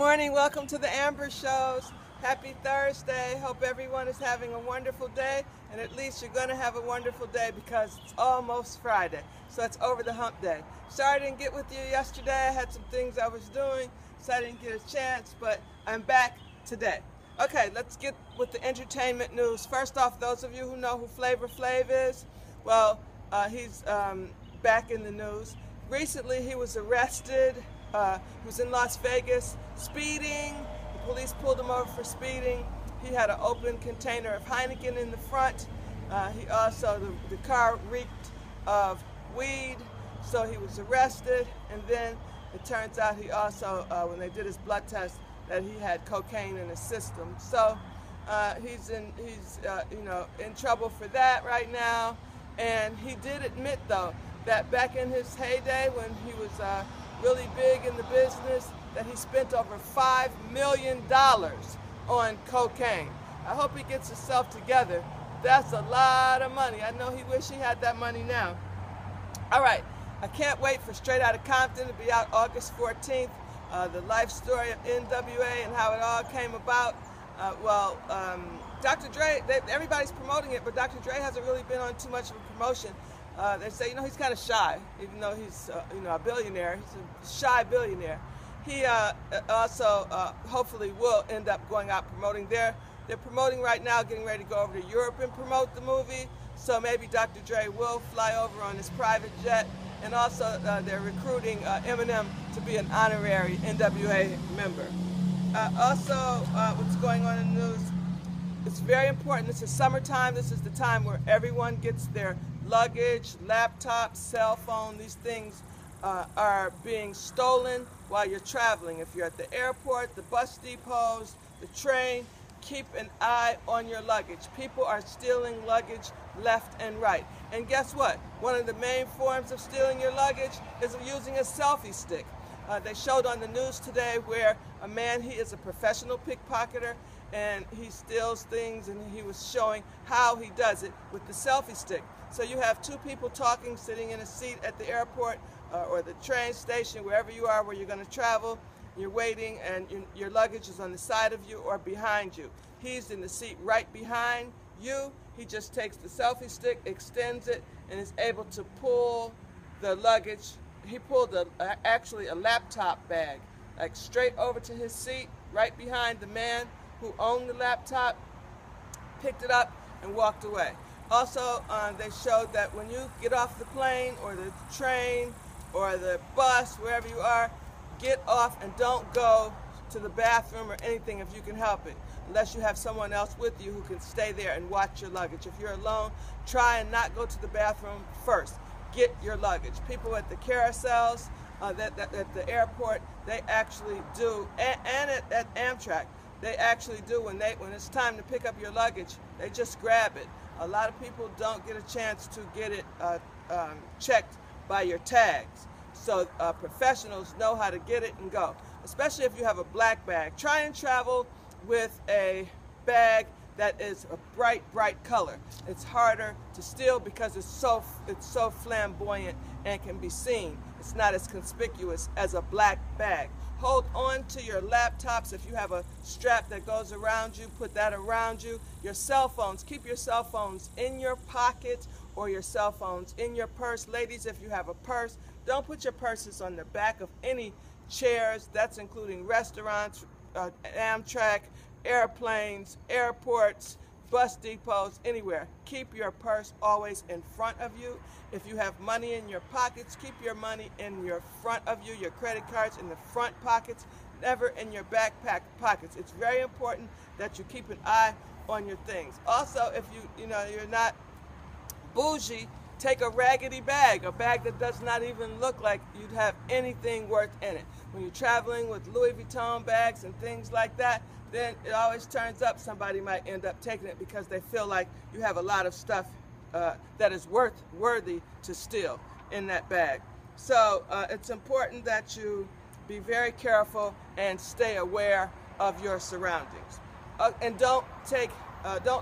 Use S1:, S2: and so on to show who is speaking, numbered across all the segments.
S1: morning. Welcome to the Amber Shows. Happy Thursday. Hope everyone is having a wonderful day, and at least you're going to have a wonderful day because it's almost Friday. So it's over the hump day. Sorry I didn't get with you yesterday. I had some things I was doing, so I didn't get a chance, but I'm back today. Okay, let's get with the entertainment news. First off, those of you who know who Flava Flav is, well, he's back in the news. Recently, he was arrested. He was in Las Vegas speeding. The police pulled him over for speeding. He had an open container of Heineken in the front. He also, the car reeked of weed, so he was arrested. And then it turns out he also, when they did his blood test, that he had cocaine in his system. So he's in trouble for that right now. And he did admit, though, that back in his heyday when he was really big in the business, that he spent over $5 million on cocaine. I hope he gets himself together. That's a lot of money. I know he wish he had that money now. All right, I can't wait for Straight Outta Compton to be out August 14th. The life story of NWA and how it all came about. Dr. Dre, everybody's promoting it, but Dr. Dre hasn't really been on too much of a promotion. They say, he's kind of shy, even though he's, a billionaire. He's a shy billionaire. He also hopefully will end up going out promoting there. They're promoting right now, getting ready to go over to Europe and promote the movie. So maybe Dr. Dre will fly over on his private jet. And also they're recruiting Eminem to be an honorary NWA member. What's going on in the news? It's very important. This is summertime. This is the time where everyone gets their luggage, laptop, cell phone. These things are being stolen while you're traveling. If you're at the airport, the bus depots, the train, keep an eye on your luggage. People are stealing luggage left and right. And guess what? One of the main forms of stealing your luggage is using a selfie stick. They showed on the news today where a man, he is a professional pickpocketer, and he steals things, and he was showing how he does it with the selfie stick. So you have two people talking, sitting in a seat at the airport or the train station, wherever you are where you're going to travel. You're waiting, and your luggage is on the side of you or behind you. He's in the seat right behind you. He just takes the selfie stick, extends it, and is able to pull the luggage. He pulled actually a laptop bag, like straight over to his seat, right behind the man who owned the laptop, picked it up, and walked away. Also, they showed that when you get off the plane or the train or the bus, wherever you are, get off and don't go to the bathroom or anything if you can help it, unless you have someone else with you who can stay there and watch your luggage. If you're alone, try and not go to the bathroom first. Get your luggage. People at the carousels, at the airport, they actually do, and at Amtrak, they actually do when it's time to pick up your luggage, they just grab it. A lot of people don't get a chance to get it checked by your tags. So professionals know how to get it and go, especially if you have a black bag. Try and travel with a bag that is a bright, bright color. It's harder to steal because it's so flamboyant and can be seen. It's not as conspicuous as a black bag. Hold on to your laptops. If you have a strap that goes around you, put that around you. Your cell phones, keep your cell phones in your pocket or your cell phones in your purse. Ladies, if you have a purse, don't put your purses on the back of any chairs. That's including restaurants, Amtrak, airplanes, airports, bus depots, anywhere. Keep your purse always in front of you. If you have money in your pockets, keep your money in your front of you, your credit cards in the front pockets, never in your backpack pockets. It's very important that you keep an eye on your things. Also, if you're not bougie, take a raggedy bag, a bag that does not even look like you'd have anything worth in it. When you're traveling with Louis Vuitton bags and things like that, then it always turns up somebody might end up taking it because they feel like you have a lot of stuff that is worthy to steal in that bag. So it's important that you be very careful and stay aware of your surroundings. And don't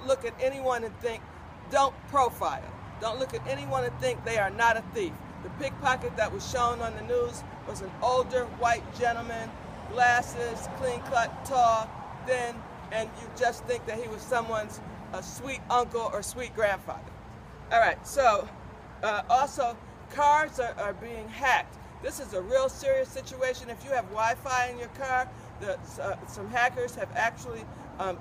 S1: look at anyone and think, don't profile. Don't look at anyone and think they are not a thief. The pickpocket that was shown on the news was an older white gentleman glasses, clean cut, tall, thin, and you just think that he was someone's sweet uncle or sweet grandfather. All right, so also cars are being hacked. This is a real serious situation. If you have Wi-Fi in your car, some hackers have actually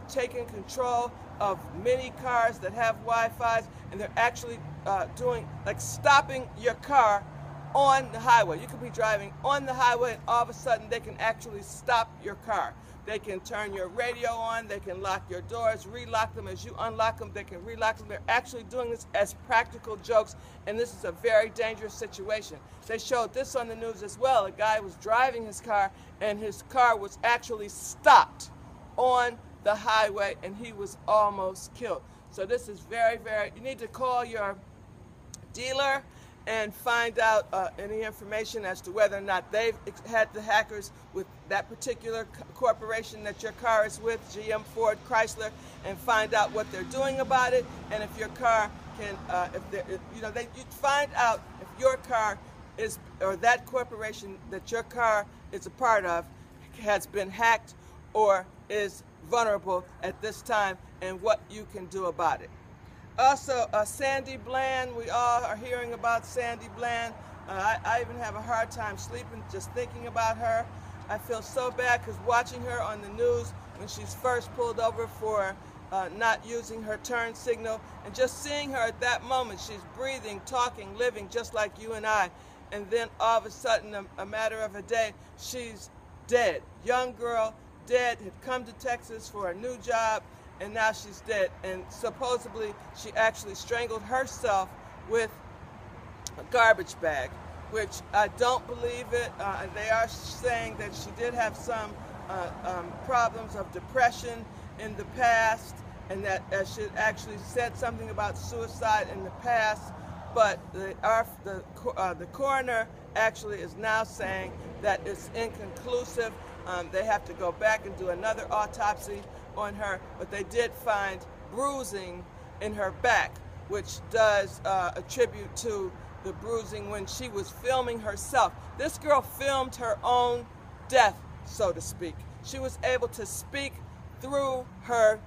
S1: taken control of many cars that have Wi-Fi, and they're actually doing, like, stopping your car on the highway. You could be driving on the highway and all of a sudden they can actually stop your car. They can turn your radio on, they can lock your doors, relock them as you unlock them, they can relock them. They're actually doing this as practical jokes, and this is a very dangerous situation. They showed this on the news as well. A guy was driving his car and his car was actually stopped on the highway and he was almost killed. So this is very, very, you need to call your dealer and find out any information as to whether or not they've had the hackers with that particular corporation that your car is with, GM, Ford, Chrysler, and find out what they're doing about it. And if your car can, you find out if your car is, or that corporation that your car is a part of, has been hacked or is vulnerable at this time, and what you can do about it. Also, Sandy Bland, we all are hearing about Sandy Bland. I even have a hard time sleeping just thinking about her. I feel so bad because watching her on the news when she's first pulled over for not using her turn signal, and just seeing her at that moment, she's breathing, talking, living just like you and I, and then all of a sudden, a matter of a day, she's dead. Young girl, dead, had come to Texas for a new job, and now she's dead. And supposedly she actually strangled herself with a garbage bag, which I don't believe it. They are saying that she did have some problems of depression in the past, and that she actually said something about suicide in the past. But the coroner actually is now saying that it's inconclusive. They have to go back and do another autopsy on her, but they did find bruising in her back, which does attribute to the bruising when she was filming herself. This girl filmed her own death, so to speak. She was able to speak through her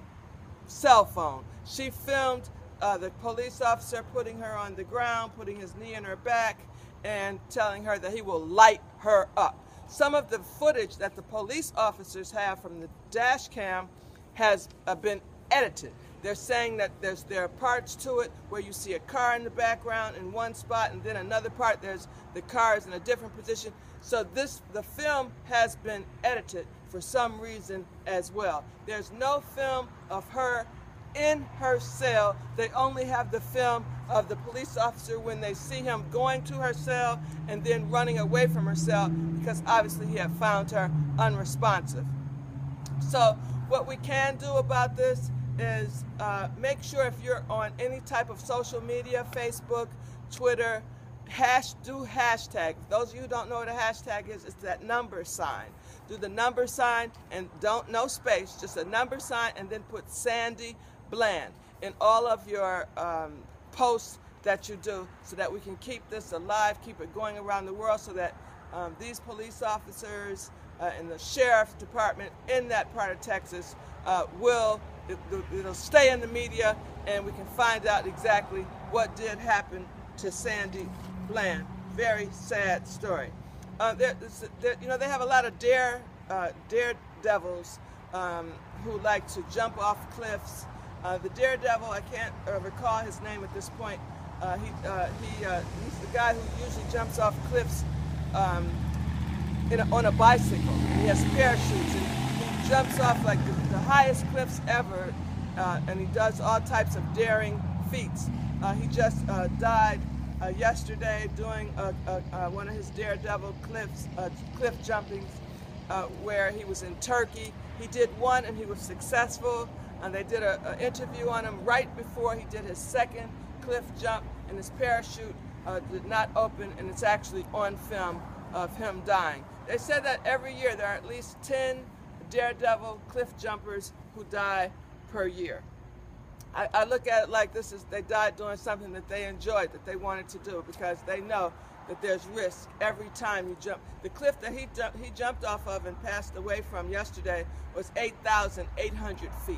S1: cell phone. She filmed the police officer putting her on the ground, putting his knee in her back, and telling her that he will light her up. Some of the footage that the police officers have from the dash cam has been edited. They're saying that there are parts to it where you see a car in the background in one spot, and then another part the car is in a different position. So the film has been edited for some reason as well. There's no film of her in her cell. They only have the film of the police officer when they see him going to her cell and then running away from her cell, because obviously he had found her unresponsive. So what we can do about this is make sure, if you're on any type of social media, Facebook, Twitter, do hashtag. Those of you who don't know what a hashtag is, it's that number sign. Do the number sign and no space, just a number sign, and then put Sandy Bland in all of your posts that you do, so that we can keep this alive, keep it going around the world, so that these police officers and the sheriff's department in that part of Texas it'll stay in the media, and we can find out exactly what did happen to Sandy Bland. Very sad story. They have a lot of daredevils who like to jump off cliffs. The daredevil, I can't recall his name at this point. He's the guy who usually jumps off cliffs on a bicycle. He has parachutes, and he jumps off like the highest cliffs ever, and he does all types of daring feats. He just died yesterday doing one of his daredevil cliff jumpings, where he was in Turkey. He did one and he was successful, and they did an interview on him right before he did his second cliff jump, and his parachute did not open, and it's actually on film of him dying. They said that every year there are at least 10 daredevil cliff jumpers who die per year. I look at it like they died doing something that they enjoyed, that they wanted to do, because they know that there's risk every time you jump. The cliff that he jumped off of and passed away from yesterday was 8,800 feet.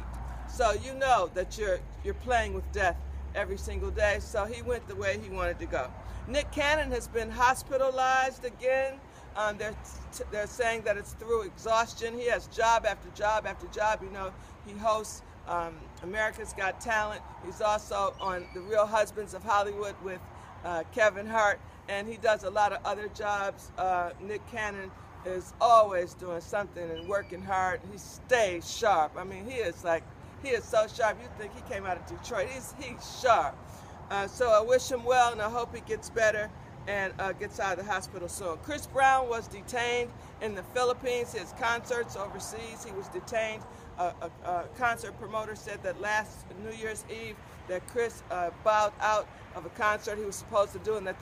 S1: So you know that you're playing with death every single day. So he went the way he wanted to go. Nick Cannon has been hospitalized again. They're saying that it's through exhaustion. He has job after job after job. You know, he hosts America's Got Talent. He's also on The Real Husbands of Hollywood with Kevin Hart, and he does a lot of other jobs. Nick Cannon is always doing something and working hard. He stays sharp. I mean, he is so sharp. You think he came out of Detroit. He's sharp. So I wish him well, and I hope he gets better and gets out of the hospital soon. Chris Brown was detained in the Philippines. His concerts overseas, he was detained. A concert promoter said that last New Year's Eve that Chris bowed out of a concert he was supposed to do, and that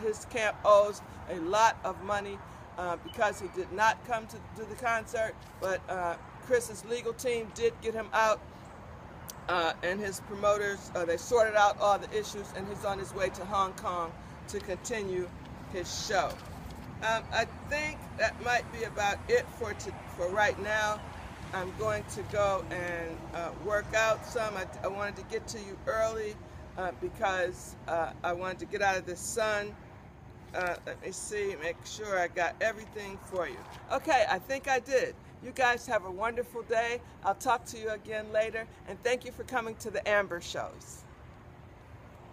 S1: his camp owes a lot of money because he did not come to do the concert. But Chris's legal team did get him out, and his promoters, they sorted out all the issues, and he's on his way to Hong Kong to continue his show. I think that might be about it for right now. I'm going to go and work out some. I wanted to get to you early because I wanted to get out of the sun. Let me see, make sure I got everything for you. Okay, I think I did. You guys have a wonderful day. I'll talk to you again later, and thank you for coming to the Amber Shows.